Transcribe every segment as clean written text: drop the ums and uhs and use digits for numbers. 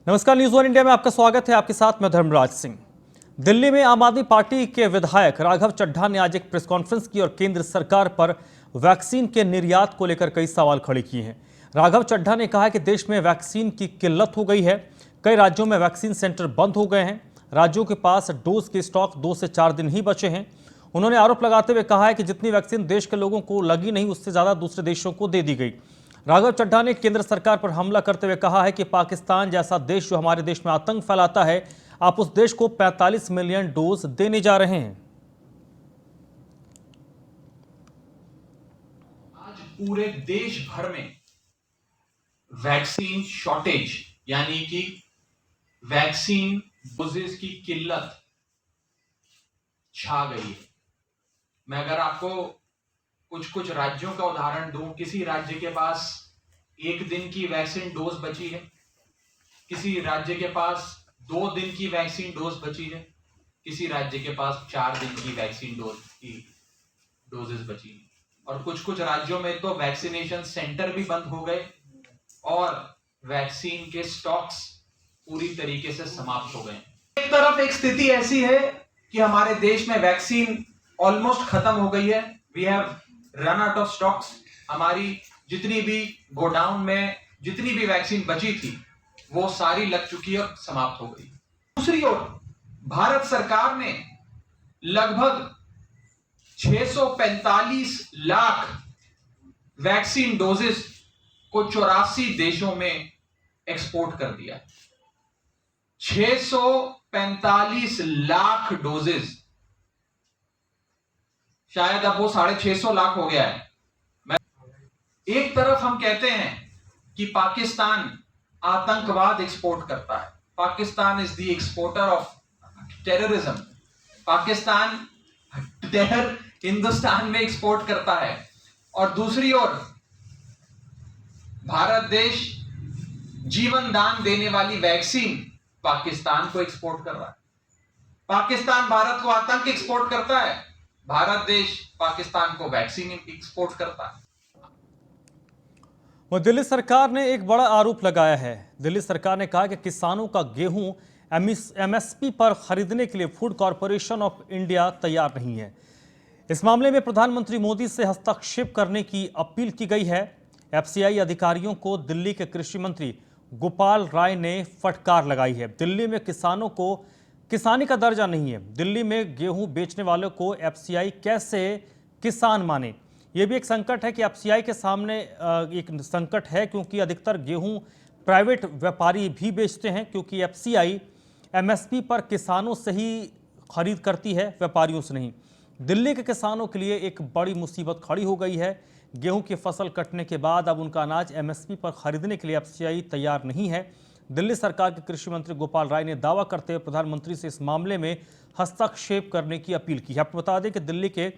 नमस्कार, news one India में आपका स्वागत है। आपके साथ मैं धर्मराज सिंह। दिल्ली में आम आदमी पार्टी के विधायक राघव चड्ढा ने आज एक प्रेस कॉन्फ्रेंस की और केंद्र सरकार पर वैक्सीन के निर्यात को लेकर कई सवाल खड़े किए हैं। राघव चड्ढा ने कहा कि देश में वैक्सीन की किल्लत हो गई है। कई राज्यों में वैक्सीन सेंटर बंद हो गए हैं। राज्यों के पास डोज के स्टॉक 2 से 4 दिन ही बचे हैं। उन्होंने आरोप लगाते हुए कहा है कि जितनी वैक्सीन देश के लोगों को लगी नहीं, उससे ज़्यादा दूसरे देशों को दे दी गई। राघव चड्ढा ने केंद्र सरकार पर हमला करते हुए कहा है कि पाकिस्तान जैसा देश जो हमारे देश में आतंक फैलाता है, आप उस देश को 45 मिलियन डोज देने जा रहे हैं। आज पूरे देश भर में वैक्सीन शॉर्टेज यानी कि वैक्सीन डोजेस की किल्लत छा गई है। मैं अगर आपको कुछ राज्यों का उदाहरण दूं, किसी राज्य के पास 1 दिन की वैक्सीन डोज बची है, किसी राज्य के पास 2 दिन की वैक्सीन डोज बची है, किसी राज्य के पास 4 दिन की वैक्सीन डोजेस बची है, और कुछ राज्यों में तो वैक्सीनेशन सेंटर भी बंद हो गए और वैक्सीन के स्टॉक्स पूरी तरीके से समाप्त हो गए। एक तरफ एक स्थिति ऐसी है कि हमारे देश में वैक्सीन ऑलमोस्ट खत्म हो गई है। We have run out of stocks. हमारी जितनी भी गोडाउन में जितनी भी वैक्सीन बची थी वो सारी लग चुकी है और समाप्त हो गई। दूसरी ओर भारत सरकार ने लगभग 645 लाख वैक्सीन डोजेस को 84 देशों में एक्सपोर्ट कर दिया। 645 लाख डोजेस, शायद अब वो 650 लाख हो गया है। एक तरफ हम कहते हैं कि पाकिस्तान आतंकवाद एक्सपोर्ट करता है, Pakistan is the exporter of terrorism, Pakistan terror Hindustan में एक्सपोर्ट करता है, और दूसरी ओर भारत देश जीवन दान देने वाली वैक्सीन पाकिस्तान को एक्सपोर्ट कर रहा है। पाकिस्तान भारत को आतंक एक्सपोर्ट करता है, भारत देश पाकिस्तान को वैक्सीन एक्सपोर्ट करता है। वो दिल्ली सरकार ने एक बड़ा आरोप लगाया है। दिल्ली सरकार ने कहा कि किसानों का गेहूं एमएसपी पर खरीदने के लिए फूड कॉरपोरेशन ऑफ इंडिया तैयार नहीं है। इस मामले में प्रधानमंत्री मोदी से हस्तक्षेप करने की अपील की गई है। एफसीआई अधिकारियों को दिल्ली के कृषि मंत्री गोपाल राय ने फटकार लगाई है। दिल्ली में किसानों को किसानी का दर्जा नहीं है। दिल्ली में गेहूं बेचने वालों को एफसीआई कैसे किसान माने, यह भी एक संकट है कि एफसीआई के सामने एक संकट है, क्योंकि अधिकतर गेहूं प्राइवेट व्यापारी भी बेचते हैं, क्योंकि एफसीआई एमएसपी पर किसानों से ही खरीद करती है, व्यापारियों से नहीं। दिल्ली के किसानों के लिए एक बड़ी मुसीबत खड़ी हो गई है। गेहूं की फसल कटने के बाद अब उनका अनाज एमएसपी पर खरीदने के लिए एफसीआई तैयार नहीं है। दिल्ली सरकार के कृषि मंत्री गोपाल राय ने दावा करते हुए प्रधानमंत्री से इस मामले में हस्तक्षेप करने की अपील की है। आपको बता दें कि दिल्ली के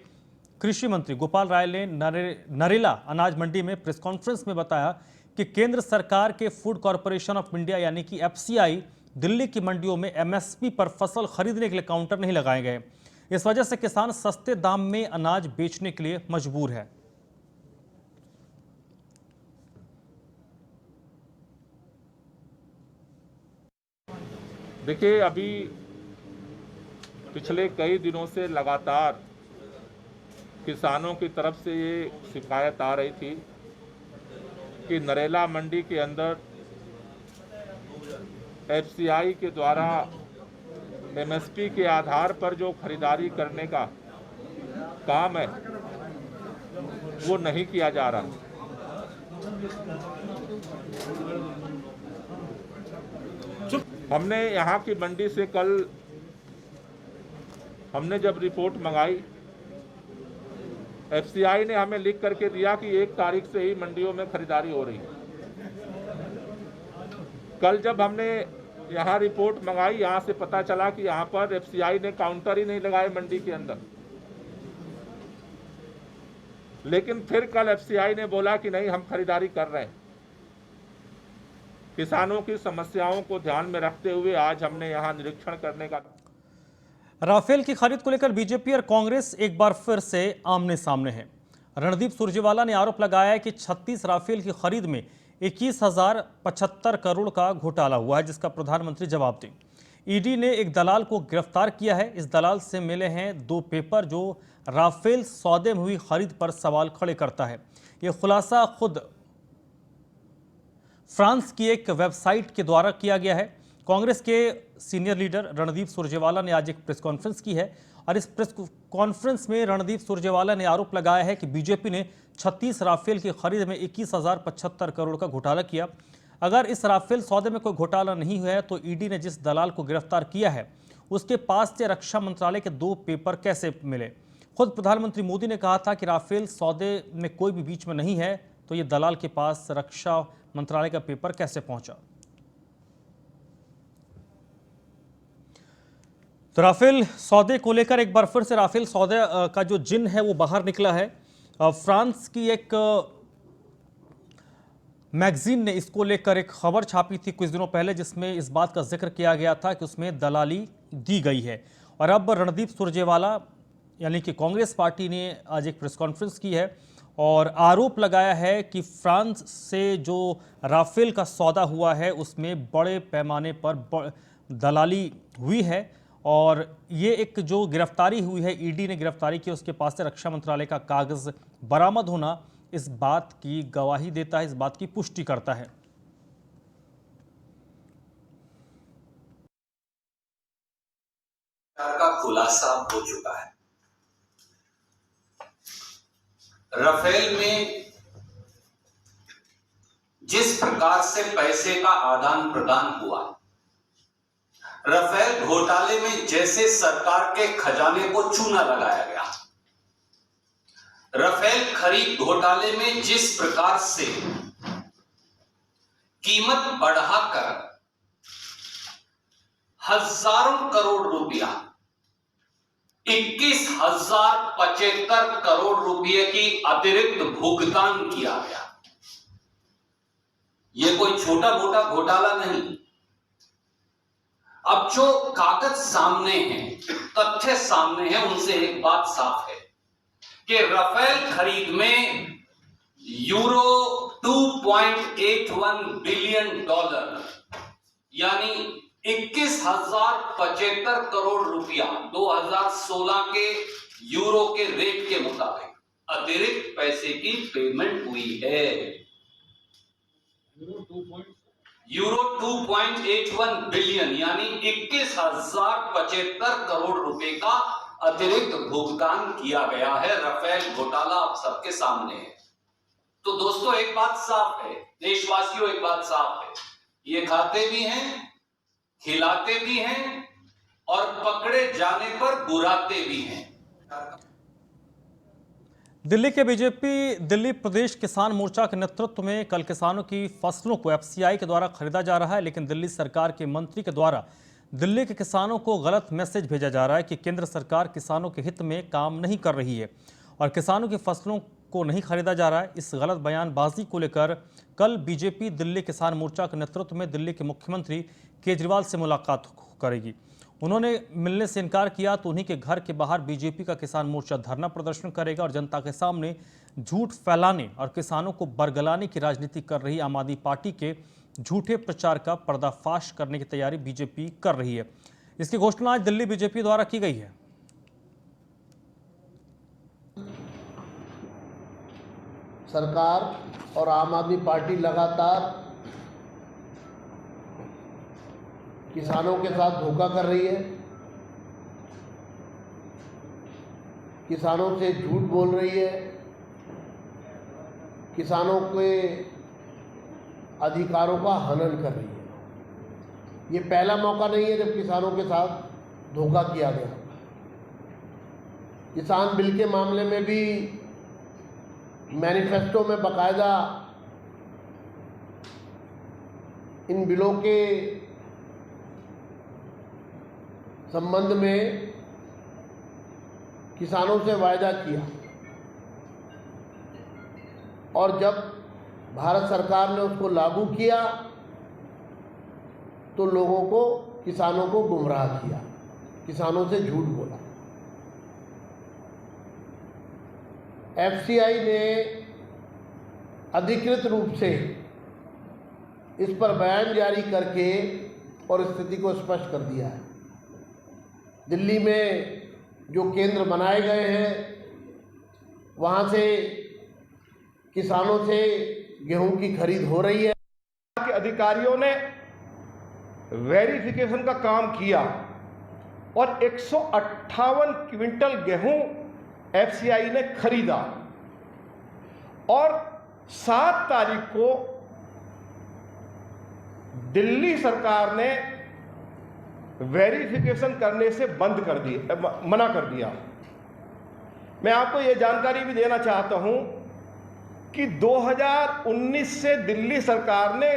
कृषि मंत्री गोपाल राय ने नरेला अनाज मंडी में प्रेस कॉन्फ्रेंस में बताया कि केंद्र सरकार के फूड कॉरपोरेशन ऑफ इंडिया यानी कि एफसीआई दिल्ली की मंडियों में एमएसपी पर फसल खरीदने के लिए काउंटर नहीं लगाए गए। इस वजह से किसान सस्ते दाम में अनाज बेचने के लिए मजबूर है। देखिए, अभी पिछले कई दिनों से लगातार किसानों की तरफ से ये शिकायत आ रही थी कि नरेला मंडी के अंदर एफसीआई के द्वारा एमएसपी के आधार पर जो खरीदारी करने का काम है वो नहीं किया जा रहा। हमने यहाँ की मंडी से कल हमने जब रिपोर्ट मंगाई, एफसीआई ने हमें लिख करके दिया कि 1 तारीख से ही मंडियों में खरीदारी हो रही है। कल जब हमने यहाँ रिपोर्ट मंगाई, यहाँ से पता चला कि यहाँ पर एफसीआई ने काउंटर ही नहीं लगाए मंडी के अंदर। लेकिन फिर कल एफसीआई ने बोला कि नहीं, हम खरीदारी कर रहे हैं। किसानों की समस्याओं को ध्यान में रखते हुए आज हमने यहाँ निरीक्षण करने का। राफेल की खरीद को लेकर बीजेपी और कांग्रेस एक बार फिर से आमने सामने है। रणदीप सुरजेवाला ने आरोप लगाया है कि 36 राफेल की खरीद में 21,075 करोड़ का घोटाला हुआ है, जिसका प्रधानमंत्री जवाब दें। ईडी ने एक दलाल को गिरफ्तार किया है। इस दलाल से मिले हैं 2 पेपर जो राफेल सौदे में हुई खरीद पर सवाल खड़े करता है। यह खुलासा खुद फ्रांस की एक वेबसाइट के द्वारा किया गया है। कांग्रेस के सीनियर लीडर रणदीप सुरजेवाला ने आज एक प्रेस कॉन्फ्रेंस की है और इस प्रेस कॉन्फ्रेंस में रणदीप सुरजेवाला ने आरोप लगाया है कि बीजेपी ने 36 राफेल की खरीद में 21,075 करोड़ का घोटाला किया। अगर इस राफेल सौदे में कोई घोटाला नहीं हुआ है तो ईडी ने जिस दलाल को गिरफ्तार किया है उसके पास से रक्षा मंत्रालय के 2 पेपर कैसे मिले। खुद प्रधानमंत्री मोदी ने कहा था कि राफेल सौदे में कोई भी बीच में नहीं है, तो ये दलाल के पास रक्षा मंत्रालय का पेपर कैसे पहुंचा। तो राफेल सौदे को लेकर एक बार फिर से राफेल सौदे का जो जिन है वो बाहर निकला है। फ्रांस की एक मैगजीन ने इसको लेकर एक खबर छापी थी कुछ दिनों पहले, जिसमें इस बात का जिक्र किया गया था कि उसमें दलाली दी गई है। और अब रणदीप सुरजेवाला यानी कि कांग्रेस पार्टी ने आज एक प्रेस कॉन्फ्रेंस की है और आरोप लगाया है कि फ्रांस से जो राफेल का सौदा हुआ है उसमें बड़े पैमाने पर दलाली हुई है। और ये एक जो गिरफ्तारी हुई है, ईडी ने गिरफ्तारी की, उसके पास से रक्षा मंत्रालय का कागज बरामद होना इस बात की गवाही देता है, इस बात की पुष्टि करता है। का खुलासा हो चुका है। राफेल में जिस प्रकार से पैसे का आदान प्रदान हुआ, राफेल घोटाले में जैसे सरकार के खजाने को चूना लगाया गया, राफेल खरीद घोटाले में जिस प्रकार से कीमत बढ़ाकर हजारों करोड़ रुपया 21,075 करोड़ रुपए की अतिरिक्त भुगतान किया गया। यह कोई छोटा मोटा घोटाला नहीं। अब जो कागज सामने हैं, तथ्य सामने हैं, उनसे एक बात साफ है कि राफेल खरीद में यूरो 2.81 बिलियन डॉलर यानी 21,075 करोड़ रुपया 2016 के यूरो के रेट के मुताबिक अतिरिक्त पैसे की पेमेंट हुई है। यूरो 2.81 बिलियन यानी 21,075 करोड़ रुपए का अतिरिक्त भुगतान किया गया है। राफेल घोटाला आप सबके सामने है। तो दोस्तों एक बात साफ है, देशवासियों एक बात साफ है, ये खाते भी हैं, खिलाते भी हैं और पकड़े जाने पर बुराते भी हैं। दिल्ली के बीजेपी दिल्ली प्रदेश किसान मोर्चा के नेतृत्व में कल किसानों की फसलों को एफसीआई के द्वारा खरीदा जा रहा है, लेकिन दिल्ली सरकार के मंत्री के द्वारा दिल्ली के किसानों को गलत मैसेज भेजा जा रहा है कि केंद्र सरकार किसानों के हित में काम नहीं कर रही है और किसानों की फसलों को नहीं खरीदा जा रहा है। इस गलत बयानबाजी को लेकर कल बीजेपी दिल्ली किसान मोर्चा के नेतृत्व में दिल्ली के मुख्यमंत्री केजरीवाल से मुलाकात करेगी। उन्होंने मिलने से इनकार किया तो उन्हीं के घर के बाहर बीजेपी का किसान मोर्चा धरना प्रदर्शन करेगा और जनता के सामने झूठ फैलाने और किसानों को बरगलाने की राजनीति कर रही आम आदमी पार्टी के झूठे प्रचार का पर्दाफाश करने की तैयारी बीजेपी कर रही है। इसकी घोषणा आज दिल्ली बीजेपी द्वारा की गई है। सरकार और आम आदमी पार्टी लगातार किसानों के साथ धोखा कर रही है, किसानों से झूठ बोल रही है, किसानों के अधिकारों का हनन कर रही है। ये पहला मौका नहीं है जब किसानों के साथ धोखा किया गया। किसान बिल के मामले में भी मैनिफेस्टो में बाकायदा इन बिलों के संबंध में किसानों से वायदा किया और जब भारत सरकार ने उसको लागू किया तो लोगों को, किसानों को गुमराह किया, किसानों से झूठ बोला। एफसीआई ने अधिकृत रूप से इस पर बयान जारी करके और स्थिति को स्पष्ट कर दिया है। दिल्ली में जो केंद्र बनाए गए हैं वहाँ से किसानों से गेहूं की खरीद हो रही है। के अधिकारियों ने वेरिफिकेशन का काम किया और 158 क्विंटल गेहूं एफसीआई ने खरीदा और 7 तारीख को दिल्ली सरकार ने वेरिफिकेशन करने से मना कर दिया। मैं आपको यह जानकारी भी देना चाहता हूं कि 2019 से दिल्ली सरकार ने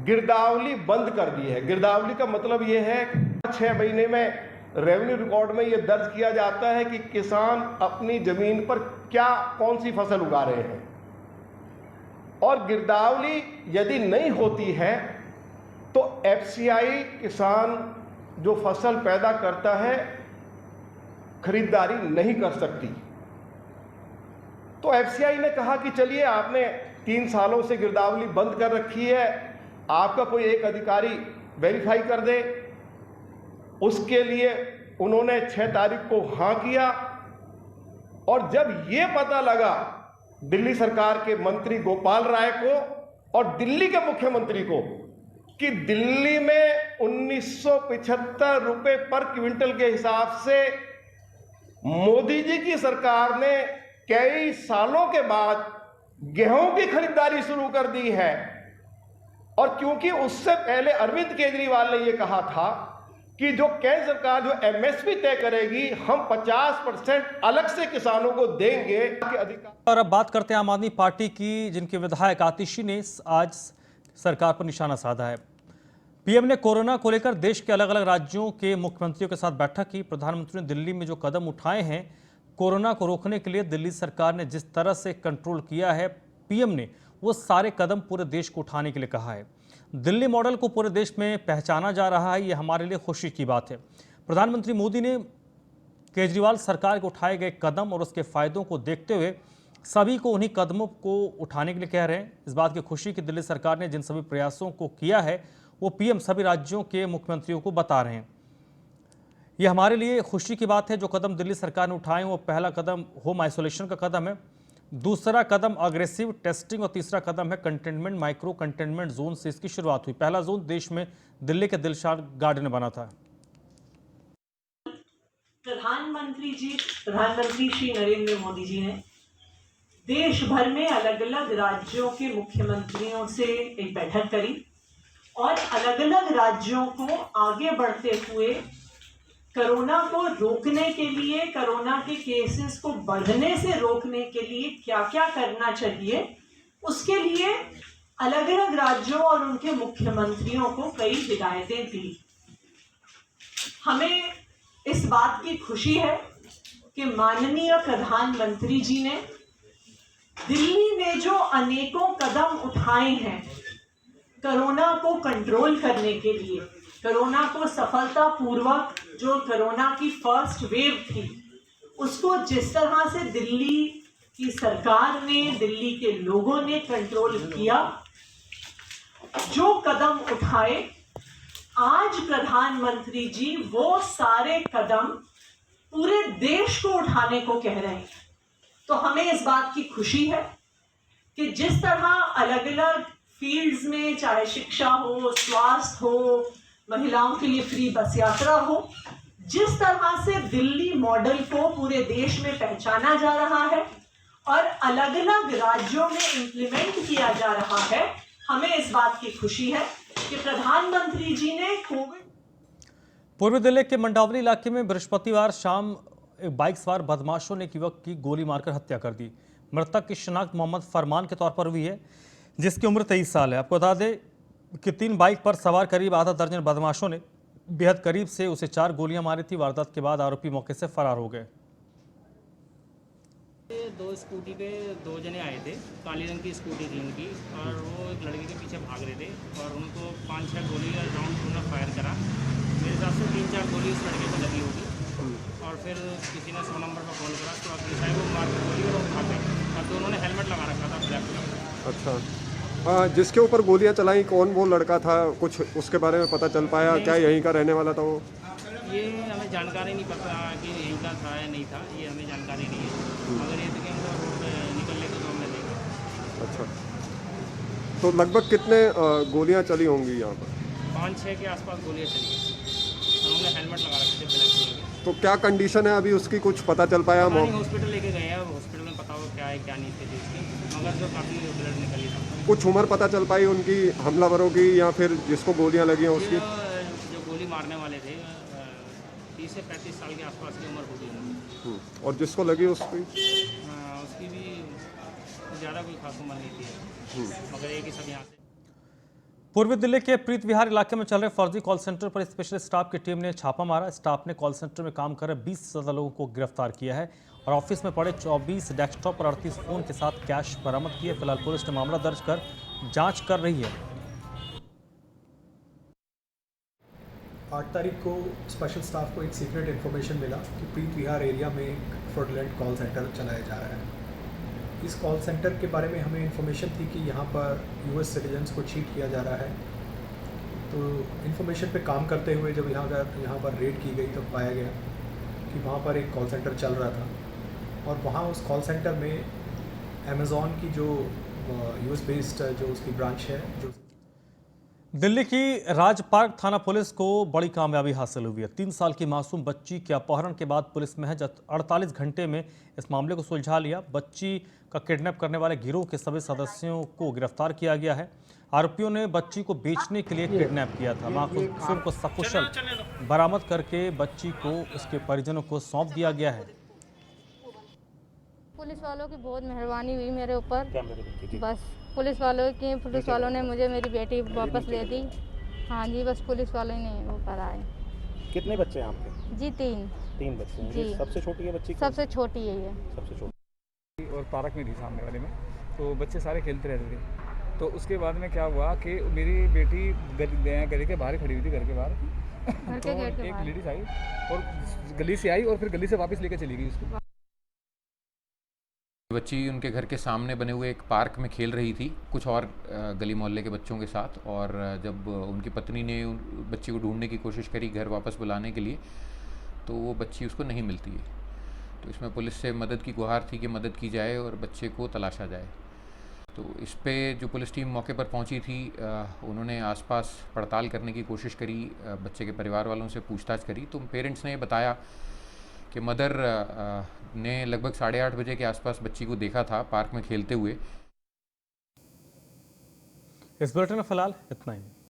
गिरदावरी बंद कर दी है। गिरदावरी का मतलब यह है 6 महीने में रेवेन्यू रिकॉर्ड में यह दर्ज किया जाता है कि किसान अपनी जमीन पर कौन सी फसल उगा रहे हैं, और गिरदावरी यदि नहीं होती है तो एफसीआई किसान जो फसल पैदा करता है खरीदारी नहीं कर सकती। तो एफसीआई ने कहा कि चलिए आपने 3 सालों से गिरदावरी बंद कर रखी है, आपका कोई एक अधिकारी वेरीफाई कर दे। उसके लिए उन्होंने 6 तारीख को हाँ किया, और जब ये पता लगा दिल्ली सरकार के मंत्री गोपाल राय को और दिल्ली के मुख्यमंत्री को कि दिल्ली में 1975 रुपए पर क्विंटल के हिसाब से मोदी जी की सरकार ने कई सालों के बाद गेहूं की खरीदारी शुरू कर दी है, और क्योंकि उससे पहले अरविंद केजरीवाल ने यह कहा था कि जो केंद्र सरकार जो एमएसपी तय करेगी हम 50% अलग से किसानों को देंगे। और अब बात करते हैं आम आदमी पार्टी की, जिनके विधायक आतिशी ने आज सरकार पर निशाना साधा है। पीएम ने कोरोना को लेकर देश के अलग अलग राज्यों के मुख्यमंत्रियों के साथ बैठक की। प्रधानमंत्री ने दिल्ली में जो कदम उठाए हैं कोरोना को रोकने के लिए, दिल्ली सरकार ने जिस तरह से कंट्रोल किया है, पीएम ने वो सारे कदम पूरे देश को उठाने के लिए कहा है। दिल्ली मॉडल को पूरे देश में पहचाना जा रहा है, ये हमारे लिए खुशी की बात है। प्रधानमंत्री मोदी ने केजरीवाल सरकार के उठाए गए कदम और उसके फायदों को देखते हुए सभी को उन्हीं कदमों को उठाने के लिए कह रहे हैं। इस बात की खुशी कि दिल्ली सरकार ने जिन सभी प्रयासों को किया है वो पीएम सभी राज्यों के मुख्यमंत्रियों को बता रहे हैं। ये हमारे लिए खुशी की बात है। जो कदम दिल्ली सरकार ने उठाए वो पहला कदम होम आइसोलेशन का कदम है, दूसरा कदम अग्रेसिव टेस्टिंग और तीसरा कदम है कंटेनमेंट माइक्रो कंटेनमेंट जोन से इसकी शुरुआत हुई। पहला जोन देश में दिल्ली के दिलशाद गार्डन में बना था। प्रधानमंत्री श्री नरेंद्र मोदी जी ने देश भर में अलग अलग राज्यों के मुख्यमंत्रियों से एक बैठक करी और अलग अलग राज्यों को आगे बढ़ते हुए कोरोना को रोकने के लिए, कोरोना के केसेस को बढ़ने से रोकने के लिए क्या क्या करना चाहिए, उसके लिए अलग अलग राज्यों और उनके मुख्यमंत्रियों को कई हिदायतें दी। हमें इस बात की खुशी है कि माननीय प्रधानमंत्री जी ने दिल्ली में जो अनेकों कदम उठाए हैं कोरोना को कंट्रोल करने के लिए, कोरोना को सफलतापूर्वक, जो कोरोना की फर्स्ट वेव थी उसको जिस तरह से दिल्ली की सरकार ने, दिल्ली के लोगों ने कंट्रोल किया, जो कदम उठाए, आज प्रधानमंत्री जी वो सारे कदम पूरे देश को उठाने को कह रहे हैं। तो हमें इस बात की खुशी है कि जिस तरह अलग अलग फील्ड्स में, चाहे शिक्षा हो, स्वास्थ्य हो, महिलाओं के लिए फ्री बस यात्रा हो, जिस तरह से दिल्ली मॉडल को पूरे देश में पहचाना जा रहा है और अलग अलग राज्यों में इम्प्लीमेंट किया जा रहा है, हमें इस बात की खुशी है कि प्रधानमंत्री जी ने कोविड। पूर्वी दिल्ली के मंडावली इलाके में बृहस्पतिवार शाम एक बाइक सवार बदमाशों ने एक युवक की गोली मारकर हत्या कर दी। मृतक की शिनाख्त मोहम्मद फरमान के तौर पर हुई है, जिसकी उम्र 23 साल है। आपको बता दें कि 3 बाइक पर सवार करीब आधा दर्जन बदमाशों ने बेहद करीब से उसे 4 गोलियां मारी थी। वारदात के बाद आरोपी मौके से फरार हो गए। 2 स्कूटी पे 2 जने आए थे, काली रंग की स्कूटी थी उनकी, और वो एक लड़के के पीछे भाग रहे थे और उनको 5-6 गोली राउंड उन्होंने फायर करा। मेरे हिसाब से 3-4 गोली उस लड़के को लगी होगी और फिर किसी ने 100 नंबर पर कॉल करा तो अपनी साइड को मार के गोली और भाग गए। और दोनों ने हेलमेट लगा रखा था, ब्लैक कलर का। अच्छा। जिसके ऊपर गोलियां चलाई कौन वो लड़का था, कुछ उसके बारे में पता चल पाया? क्या यहीं का रहने वाला था वो? ये हमें जानकारी नहीं पता कि यहीं का था या नहीं था, ये हमें जानकारी नहीं है। अगर ये तो कि हम रोड पे निकल लेते तो हमें देखा। अच्छा, तो लगभग कितने गोलियां चली होंगी यहाँ पर? 5-6 के आसपास गोलियाँ चली हैं। उन्होंने हेलमेट लगा रखे थे, ब्लैक कलर के। तो क्या कंडीशन है अभी उसकी, कुछ पता चल पाया? हॉस्पिटल लेके गए हैं, हॉस्पिटल में पता हो क्या है क्या नहीं स्थिति उसकी, मगर जो काफ़ी ब्लड निकली था। कुछ उम्र पता चल पाई उनकी हमलावरों की, या फिर जिसको गोलियां लगी हैं उसकी? जो गोली मारने वाले थे 30 से 35 साल के आसपास की उम्र होगी उनकी। और जिसको लगी उसकी? उसकी भी ज़्यादा कोई खास उम्र नहीं थी, मगर एक ही सब यहाँ से। पूर्वी दिल्ली के प्रीत विहार इलाके में चल रहे फर्जी कॉल सेंटर पर स्पेशल स्टाफ की टीम ने छापा मारा। स्टाफ ने कॉल सेंटर में काम कर रहे 20 से ज्यादा लोगों को गिरफ्तार किया है और ऑफिस में पड़े 24 डेस्कटॉप और 38 फोन के साथ कैश बरामद किए। फिलहाल पुलिस ने मामला दर्ज कर जांच कर रही है। 8 तारीख को स्पेशल स्टाफ को एक सीक्रेट इन्फॉर्मेशन मिला कि प्रीत विहार एरिया में एक फ्रॉडलेंट कॉल सेंटर चलाया जा रहा है। इस कॉल सेंटर के बारे में हमें इन्फॉर्मेशन थी कि यहाँ पर यूएस सिटीजन्स को चीट किया जा रहा है। तो इन्फॉर्मेशन पे काम करते हुए जब यहाँ पर रेड की गई तब पाया गया कि वहाँ पर एक कॉल सेंटर चल रहा था और वहाँ उस कॉल सेंटर में अमेज़ॉन की जो यूएस बेस्ड जो उसकी ब्रांच है, जो दिल्ली की राज पार्क थाना पुलिस को बड़ी कामयाबी हासिल हुई है। 3 साल की मासूम बच्ची के अपहरण के बाद पुलिस महज 48 घंटे में इस मामले को सुलझा लिया। बच्ची का किडनैप करने वाले गिरोह के सभी सदस्यों को गिरफ्तार किया गया है। आरोपियों ने बच्ची को बेचने के लिए किडनैप किया था। मासूम को सकुशल बरामद करके बच्ची को उसके परिजनों को सौंप दिया गया है। पुलिस वालों की बहुत मेहरबानी हुई मेरे ऊपर, बस पुलिस वालों ने मुझे मेरी बेटी वापस दे दी। हाँ जी, बस पुलिस वालों ने वो कराए। कितने बच्चे हैं आपके? जी 3 बच्चे हैं जी। सबसे छोटी है बच्ची? सबसे छोटी है ये। सबसे छोटी। और पार्क में थी सामने वाले में, तो बच्चे सारे खेलते रहते थे। तो उसके बाद में क्या हुआ कि मेरी बेटी गली के बाहर खड़ी हुई थी, घर के बाहर। तो एक लेडीज आई और गली से आई और फिर गली से वापस लेकर चली गई उसको। बच्ची उनके घर के सामने बने हुए एक पार्क में खेल रही थी कुछ और गली मोहल्ले के बच्चों के साथ, और जब उनकी पत्नी ने बच्ची को ढूंढने की कोशिश करी घर वापस बुलाने के लिए, तो वो बच्ची उसको नहीं मिलती है। तो इसमें पुलिस से मदद की गुहार थी कि मदद की जाए और बच्चे को तलाशा जाए। तो इस पे जो पुलिस टीम मौके पर पहुंची थी, उन्होंने आसपास पड़ताल करने की कोशिश करी, बच्चे के परिवार वालों से पूछताछ करी। तो पेरेंट्स ने बताया कि मदर ने लगभग 8:30 बजे के आसपास बच्ची को देखा था पार्क में खेलते हुए। इस बुलेटिन में फिलहाल इतना ही।